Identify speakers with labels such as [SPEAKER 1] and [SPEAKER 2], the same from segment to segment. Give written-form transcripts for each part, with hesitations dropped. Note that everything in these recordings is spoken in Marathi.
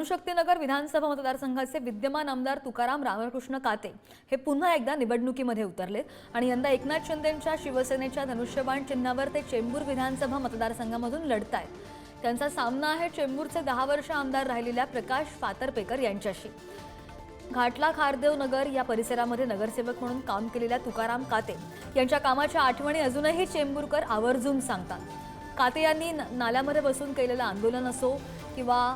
[SPEAKER 1] अणुशक्तीनगर विधानसभा मतदारसंघाचे विद्यमान आमदार तुकाराम रामकृष्ण काते हे पुन्हा एकदा निवडणुकीमध्ये उतरलेत आणि यंदा एकनाथ शिंदेंच्या शिवसेनेच्या धनुष्यबाण चिन्हावर ते चेंबूर विधानसभा मतदारसंघामधून लढतायत। त्यांचा सामना आहे चेंबूरचे 10 वर्ष आमदार राहिलेल्या प्रकाश फातर्पेकर यांच्याशी। घाटला खारदेव नगर या परिसरामध्ये नगरसेवक म्हणून काम केलेल्या तुकाराम काते यांच्या कामाच्या आठवणी अजूनही चेंबूरकर आवर्जून सांगतात। काते यांनी नाल्यामध्ये बसून केलेलं आंदोलन असो किंवा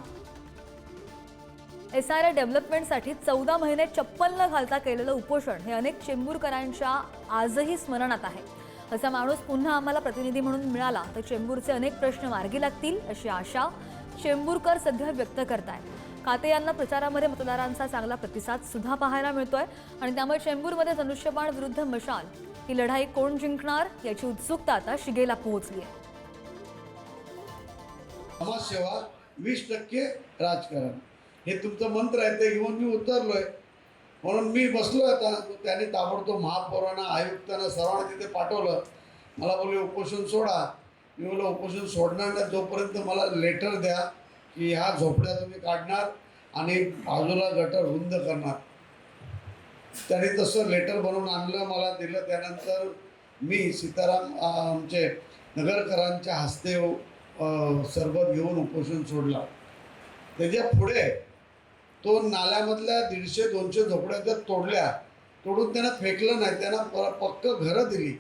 [SPEAKER 1] SRA डेव्हलपमेंटसाठी 14 महिने चप्पल न घालता केलेलं उपोषण हे अनेक चेंबूरकरांच्या आजही स्मरणात आहे। असा माणूस पुन्हा आम्हाला प्रतिनिधी म्हणून मिळाला तर चेंबूरचे अनेक प्रश्न मार्गी लागतील अशी आशा चेंबूरकर सध्या व्यक्त करतायत। काते यांना प्रचारामध्ये मतदारांचा चांगला प्रतिसाद सुद्धा पाहायला मिळतोय आणि त्यामुळे चेंबूरमध्ये धनुष्यबाण विरुद्ध मशाल ही लढाई कोण जिंकणार याची उत्सुकता आता शिगेला पोहोचली आहे।
[SPEAKER 2] समाजसेवा 20% राजकारण हे तुमचं मंत्र आहे ते घेऊन मी उतरलोय। म्हणून मी बसलो आता त्याने ताबडतोब महापौरांना आयुक्तांना सर्वांना तिथे पाठवलं। मला बोलले उपोषण सोडा। मी बोललो उपोषण सोडणार नाही जोपर्यंत मला लेटर द्या की ह्या झोपड्या तुम्ही काढणार आणि बाजूला गटर रुंद करणार। त्याने तसं लेटर बनवून आणलं मला दिलं। त्यानंतर मी सीताराम आमचे नगरकरांच्या हस्ते सरबत घेऊन उपोषण सोडला। त्याच्या पुढे तो नाल्यामधल्या 150-200 झोपड्या त्या तोडून त्यांना फेकलं नाही। त्यांना पक्क घरं दिली,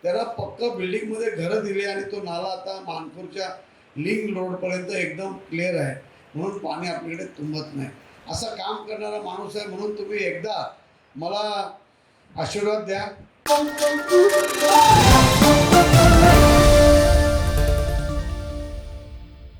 [SPEAKER 2] त्यांना पक्क बिल्डिंगमध्ये घरं दिली आणि तो नाला आता मानपूरच्या लिंक रोडपर्यंत एकदम क्लिअर आहे। म्हणून पाणी आपल्याकडे तुंबत नाही। असं काम करणारा माणूस आहे। म्हणून तुम्ही एकदा मला आशीर्वाद द्या।